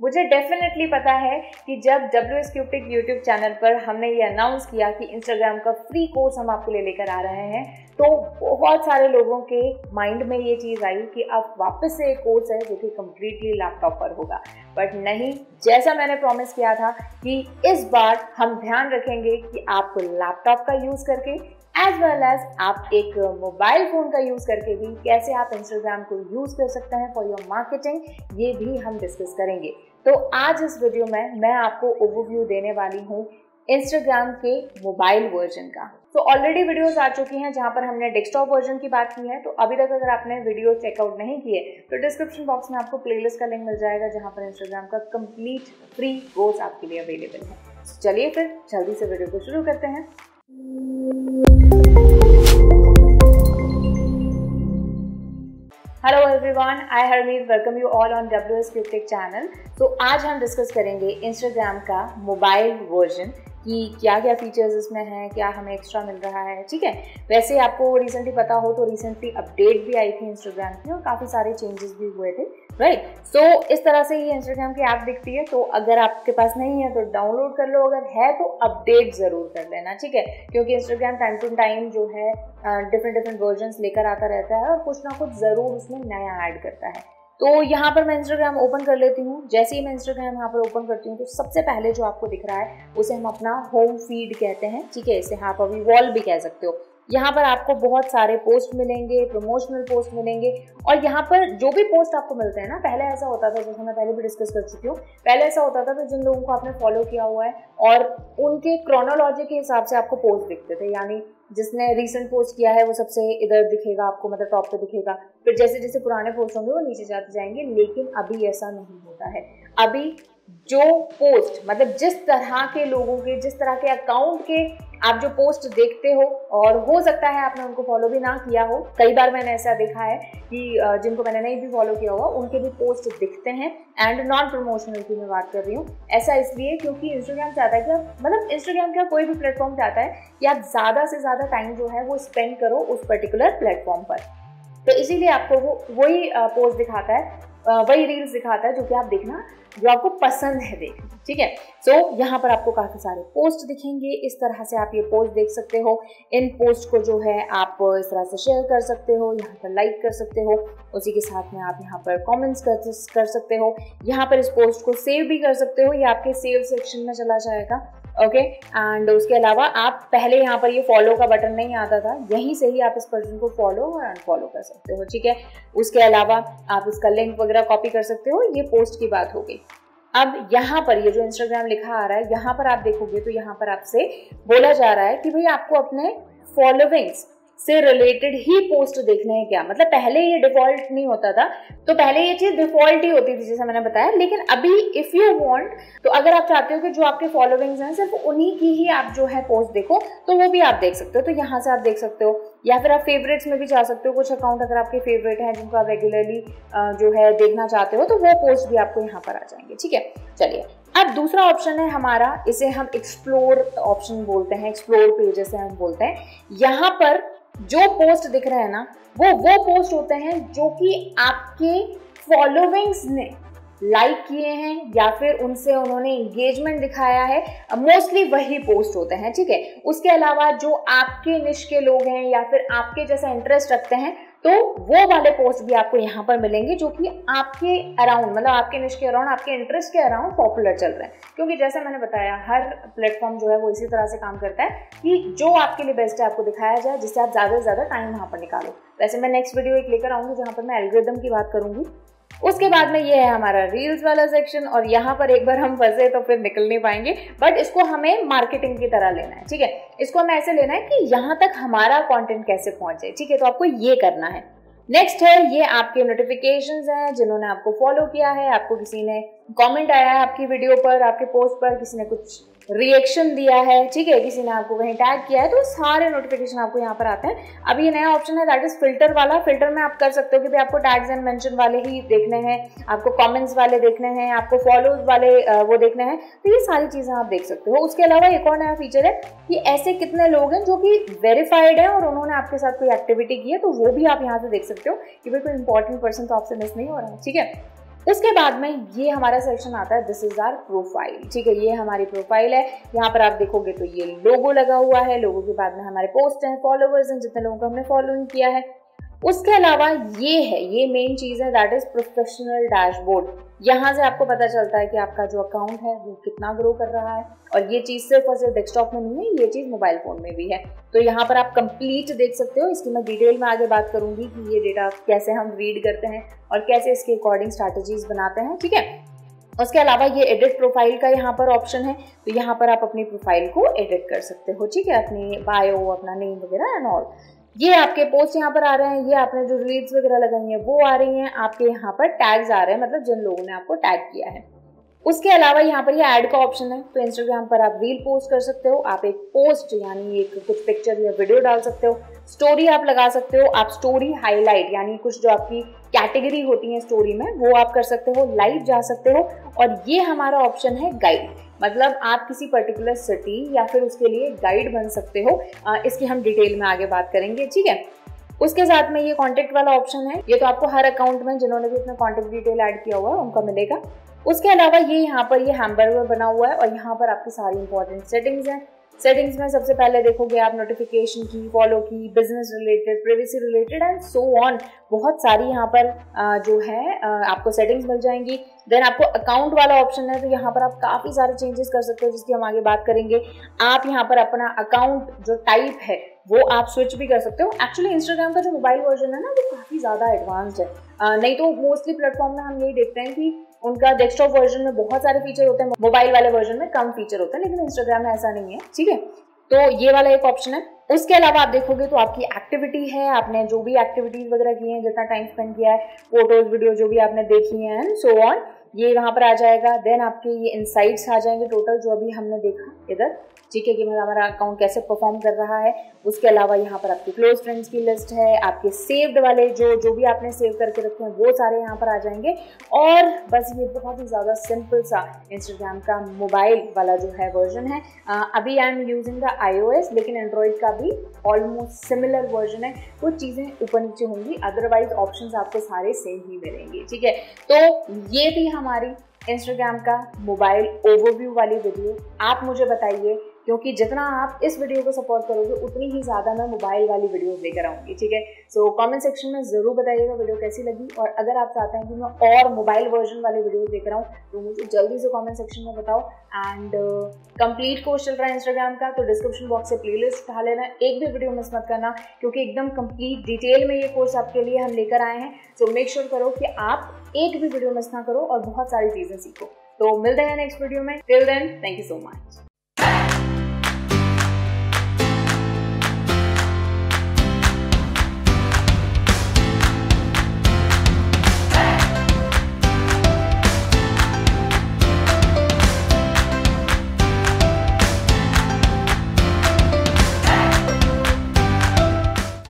मुझे डेफिनेटली पता है कि जब WS Cuptic यूट्यूब चैनल पर हमने ये अनाउंस किया कि इंस्टाग्राम का फ्री कोर्स हम आपके लिए लेकर आ रहे हैं, तो बहुत सारे लोगों के माइंड में ये चीज़ आई कि अब वापस से एक कोर्स है जो कि कम्प्लीटली लैपटॉप पर होगा। बट नहीं, जैसा मैंने प्रॉमिस किया था कि इस बार हम ध्यान रखेंगे कि आप लैपटॉप का यूज़ करके एज वेल एज आप एक मोबाइल फ़ोन का यूज़ करके भी कैसे आप इंस्टाग्राम को यूज़ कर सकते हैं फॉर योर मार्केटिंग, ये भी हम डिस्कस करेंगे। तो आज इस वीडियो में मैं आपको ओवरव्यू देने वाली हूँ इंस्टाग्राम के मोबाइल वर्जन का। तो ऑलरेडी वीडियोस आ चुकी हैं जहां पर हमने डेस्कटॉप वर्जन की बात की है। तो अभी तक अगर आपने वीडियो चेकआउट नहीं किए तो डिस्क्रिप्शन बॉक्स में आपको प्लेलिस्ट का लिंक मिल जाएगा जहां पर इंस्टाग्राम का कंप्लीट फ्री कोर्स आपके लिए अवेलेबल है। तो चलिए फिर जल्दी से वीडियो को शुरू करते हैं। Hello everyone, I Harmeet welcome you all on WS Cuptic channel. तो आज हम डिस्कस करेंगे इंस्टाग्राम का मोबाइल वर्जन कि क्या क्या फीचर्स इसमें हैं, क्या हमें एक्स्ट्रा मिल रहा है। ठीक है, वैसे आपको रिसेंटली पता हो तो रिसेंटली अपडेट भी आई थी इंस्टाग्राम की और काफ़ी सारे चेंजेस भी हुए थे, राइट। सो इस तरह से ये इंस्टाग्राम की ऐप दिखती है। तो अगर आपके पास नहीं है तो डाउनलोड कर लो, अगर है तो अपडेट ज़रूर कर लेना, ठीक है, क्योंकि इंस्टाग्राम टाइम टू टाइम जो है डिफरेंट वर्जन्स लेकर आता रहता है और कुछ ना कुछ ज़रूर उसमें नया ऐड करता है। तो यहाँ पर मैं इंस्टाग्राम ओपन कर लेती हूँ। जैसे ही मैं इंस्टाग्राम यहाँ पर ओपन करती हूँ तो सबसे पहले जो आपको दिख रहा है उसे हम अपना होम फीड कहते हैं, ठीक है, इसे आप अभी वॉल भी कह सकते हो। यहाँ पर आपको बहुत सारे पोस्ट मिलेंगे, प्रमोशनल पोस्ट मिलेंगे और यहाँ पर जो भी पोस्ट आपको मिलते हैं ना, पहले ऐसा होता था, जैसे मैं पहले भी डिस्कस कर चुकी हूँ, पहले ऐसा होता था कि जिन लोगों को आपने फॉलो किया हुआ है और उनके क्रोनोलॉजी के हिसाब से आपको पोस्ट दिखते थे, यानी जिसने रीसेंट पोस्ट किया है वो सबसे इधर दिखेगा आपको, मतलब टॉप पे दिखेगा, फिर जैसे जैसे पुराने पोस्ट होंगे वो नीचे जाते जाएंगे। लेकिन अभी ऐसा नहीं होता है। अभी जो पोस्ट, मतलब जिस तरह के लोगों के, जिस तरह के अकाउंट के आप जो पोस्ट देखते हो, और हो सकता है आपने उनको फॉलो भी ना किया हो, कई बार मैंने ऐसा देखा है कि जिनको मैंने नहीं भी फॉलो किया हुआ उनके भी पोस्ट दिखते हैं। एंड नॉन प्रमोशनल की मैं बात कर रही हूँ। ऐसा इसलिए क्योंकि इंस्टाग्राम चाहता है कि मतलब इंस्टाग्राम का कोई भी प्लेटफॉर्म चाहता है कि आप ज़्यादा से ज़्यादा टाइम जो है वो स्पेंड करो उस पर्टिकुलर प्लेटफॉर्म पर। तो इसीलिए आपको वो वही पोस्ट दिखाता है, वही रील्स दिखाता है जो कि आप देखना, जो आपको पसंद है देखना, ठीक है। सो यहाँ पर आपको काफ़ी सारे पोस्ट दिखेंगे। इस तरह से आप ये पोस्ट देख सकते हो। इन पोस्ट को जो है आप इस तरह से शेयर कर सकते हो, यहाँ पर लाइक कर सकते हो, उसी के साथ में आप यहाँ पर कमेंट्स कर सकते हो। यहाँ पर इस पोस्ट को सेव भी कर सकते हो, ये आपके सेव सेक्शन में चला जाएगा, ओके। एंड उसके अलावा आप पहले यहाँ पर ये फॉलो का बटन नहीं आता था, यहीं से ही आप इस पर्सन को फॉलो और अनफॉलो कर सकते हो, ठीक है। उसके अलावा आप इसका लिंक वगैरह कॉपी कर सकते हो। ये पोस्ट की बात हो गई। अब यहाँ पर ये जो इंस्टाग्राम लिखा आ रहा है, यहाँ पर आप देखोगे तो यहाँ पर आपसे बोला जा रहा है कि भाई आपको अपने फॉलोइंग्स से रिलेटेड ही पोस्ट देखने हैं क्या। मतलब पहले ये डिफॉल्ट नहीं होता था, तो पहले ये चीज डिफॉल्ट ही होती थी जैसा मैंने बताया। लेकिन अभी इफ यू वांट, तो अगर आप चाहते हो कि जो आपके फॉलोइंग्स हैं सिर्फ उन्हीं की ही आप जो है पोस्ट देखो, तो वो भी आप देख सकते हो। तो यहाँ से आप देख सकते हो, या फिर आप फेवरेट्स में भी जा सकते हो। कुछ अकाउंट अगर आपके फेवरेट हैं जिनको आप रेगुलरली जो है देखना चाहते हो, तो वो पोस्ट भी आपको यहाँ पर आ जाएंगे, ठीक है। चलिए, अब दूसरा ऑप्शन है हमारा, इसे हम एक्सप्लोर ऑप्शन बोलते हैं, एक्सप्लोर पेजेस से हम बोलते हैं। यहाँ पर जो पोस्ट दिख रहे हैं ना, वो पोस्ट होते हैं जो कि आपके फॉलोइंग्स ने लाइक किए हैं या फिर उनसे उन्होंने एंगेजमेंट दिखाया है, मोस्टली वही पोस्ट होते हैं, ठीक है। उसके अलावा जो आपके निश के लोग हैं या फिर आपके जैसा इंटरेस्ट रखते हैं, तो वो वाले पोस्ट भी आपको यहाँ पर मिलेंगे जो कि आपके अराउंड, मतलब आपके निश के अराउंड, आपके इंटरेस्ट के अराउंड पॉपुलर चल रहे हैं। क्योंकि जैसे मैंने बताया, हर प्लेटफॉर्म जो है वो इसी तरह से काम करता है कि जो आपके लिए बेस्ट है आपको दिखाया जाए, जिससे आप ज़्यादा से ज़्यादा टाइम वहाँ पर निकालो। वैसे मैं नेक्स्ट वीडियो एक लेकर आऊँगी जहाँ पर मैं एल्गोरिथम की बात करूँगी। उसके बाद में ये है हमारा रील्स वाला सेक्शन, और यहाँ पर एक बार हम फंसे तो फिर निकल नहीं पाएंगे। बट इसको हमें मार्केटिंग की तरह लेना है, ठीक है। इसको हमें ऐसे लेना है कि यहाँ तक हमारा कंटेंट कैसे पहुंचे, ठीक है। तो आपको ये करना है। नेक्स्ट है ये आपके नोटिफिकेशंस हैं, जिन्होंने आपको फॉलो किया है, आपको किसी ने कमेंट आया है आपकी वीडियो पर, आपके पोस्ट पर, किसी ने कुछ रिएक्शन दिया है, ठीक है, किसी ने आपको कहीं टैग किया है, तो सारे नोटिफिकेशन आपको यहाँ पर आते हैं। अब ये नया ऑप्शन है, दैट इज फिल्टर वाला। फिल्टर में आप कर सकते हो कि भाई आपको टैग्स एंड मेंशन वाले ही देखने हैं, आपको कमेंट्स वाले देखने हैं, आपको फॉलोज वाले वो देखने हैं, तो ये सारी चीजें आप देख सकते हो। उसके अलावा एक और नया फीचर है कि ऐसे कितने लोग हैं जो कि वेरीफाइड है और उन्होंने आपके साथ कोई एक्टिविटी की है, तो वो भी आप यहाँ से देख सकते हो कि भाई कोई इंपॉर्टेंट पर्सन तो आपसे मिस नहीं हो रहा है, ठीक है। उसके बाद में ये हमारा सेक्शन आता है, दिस इज आवर प्रोफाइल। ठीक है, ये हमारी प्रोफाइल है। यहाँ पर आप देखोगे तो ये लोगो लगा हुआ है। लोगो के बाद में हमारे पोस्ट हैं, फॉलोवर्स हैं, जितने लोगों को हमने फॉलोइंग किया है। उसके अलावा ये है, ये मेन चीज है, दैट इज प्रोफेशनल डैशबोर्ड। यहाँ से आपको पता चलता है कि आपका जो अकाउंट है वो कितना ग्रो कर रहा है। और ये चीज सिर्फ और सिर्फ डेस्कटॉप में नहीं है, ये चीज मोबाइल फोन में भी है। तो यहाँ पर आप कंप्लीट देख सकते हो। इसकी मैं डिटेल में आगे बात करूंगी कि ये डेटा कैसे हम रीड करते हैं और कैसे इसके अकॉर्डिंग स्ट्रैटेजीज बनाते हैं। ठीक है, उसके अलावा ये एडिट प्रोफाइल का यहाँ पर ऑप्शन है, तो यहाँ पर आप अपनी प्रोफाइल को एडिट कर सकते हो। ठीक है, अपनी बायो, अपना नेम वगैरह एंड ऑल। ये आपके पोस्ट यहाँ पर आ रहे हैं, ये आपने जो रील्स वगैरह लगाई हैं वो आ रही हैं, आपके यहाँ पर टैग्स आ रहे हैं, मतलब जिन लोगों ने आपको टैग किया है। उसके अलावा यहाँ पर ये ऐड का ऑप्शन है, तो इंस्टाग्राम पर आप रील पोस्ट कर सकते हो, आप एक पोस्ट यानी एक कुछ पिक्चर या वीडियो डाल सकते हो, स्टोरी आप लगा सकते हो, आप स्टोरी हाईलाइट यानी कुछ जो आपकी कैटेगरी होती है स्टोरी में वो आप कर सकते हो, लाइव जा सकते हो। और ये हमारा ऑप्शन है गाइड, मतलब आप किसी पर्टिकुलर सिटी या फिर उसके लिए गाइड बन सकते हो। इसकी हम डिटेल में आगे बात करेंगे। ठीक है, उसके साथ में ये कॉन्टेक्ट वाला ऑप्शन है, ये तो आपको हर अकाउंट में जिन्होंने भी अपना कॉन्टेक्ट डिटेल ऐड किया हुआ है उनको मिलेगा। उसके अलावा ये यहाँ पर ये हैम्बर्गर बना हुआ है और यहाँ पर आपकी सारी इंपॉर्टेंट सेटिंग्स हैं। सेटिंग्स में सबसे पहले देखोगे आप नोटिफिकेशन की, फॉलो की, business related, privacy related and so on. बहुत सारी यहाँ पर जो है आपको सेटिंग्स मिल जाएंगी। देन आपको अकाउंट वाला ऑप्शन है, तो यहाँ पर आप काफ़ी सारे चेंजेस कर सकते हो जिसकी हम आगे बात करेंगे। आप यहाँ पर अपना अकाउंट जो टाइप है वो आप स्विच भी कर सकते हो। एक्चुअली इंस्टाग्राम का जो मोबाइल वर्जन है ना वो काफ़ी ज़्यादा एडवांस्ड है। नहीं तो मोस्टली प्लेटफॉर्म में हम यही देखते हैं कि उनका डेस्कटॉप वर्जन में बहुत सारे फीचर होते हैं, मोबाइल वाले वर्जन में कम फीचर होते हैं, लेकिन इंस्टाग्राम में ऐसा नहीं है। ठीक है, तो ये वाला एक ऑप्शन है। उसके अलावा आप देखोगे तो आपकी एक्टिविटी है, आपने जो भी एक्टिविटीज वगैरह की हैं, जितना टाइम स्पेंड किया है, फोटोज वीडियो जो भी आपने देखी हैं एंड सो ऑन, ये वहाँ पर आ जाएगा। देन आपके ये इनसाइट्स आ जाएंगे टोटल जो अभी हमने देखा इधर। ठीक है, कि हमारा अकाउंट कैसे परफॉर्म कर रहा है। उसके अलावा यहाँ पर आपके क्लोज फ्रेंड्स की लिस्ट है, आपके सेव्ड वाले जो भी आपने सेव करके रखे हैं वो सारे यहाँ पर आ जाएंगे। और बस ये बहुत ही ज़्यादा सिंपल सा इंस्टाग्राम का मोबाइल वाला जो है वर्जन है। अभी I am using the iOS, लेकिन एंड्रॉइड का भी ऑलमोस्ट सिमिलर वर्जन है। कुछ चीज़ें ऊपर नीचे होंगी, अदरवाइज ऑप्शंस आपको सारे सेम ही मिलेंगे। ठीक है, तो ये थी हमारी इंस्टाग्राम का मोबाइल ओवरव्यू वाली वीडियो। आप मुझे बताइए, क्योंकि जितना आप इस वीडियो को सपोर्ट करोगे उतनी ही ज़्यादा मैं मोबाइल वाली वीडियोस लेकर आऊँगी। ठीक है, सो कमेंट सेक्शन में ज़रूर बताइएगा वीडियो कैसी लगी। और अगर आप चाहते हैं कि मैं और मोबाइल वर्जन वाली वीडियोस लेकर आऊँ तो मुझे जल्दी से कमेंट सेक्शन में बताओ। एंड कंप्लीट कोर्स चल रहा है इंस्टाग्राम का, तो डिस्क्रिप्शन बॉक्स से प्लेलिस्ट उठा लेना, एक भी वीडियो मिस मत करना, क्योंकि एकदम कंप्लीट डिटेल में ये कोर्स आपके लिए हम लेकर आए हैं। सो मेक श्योर करो कि आप एक भी वीडियो मिस ना करो और बहुत सारी चीज़ें सीखो। तो मिलते हैं नेक्स्ट वीडियो में। Till then, thank you so much.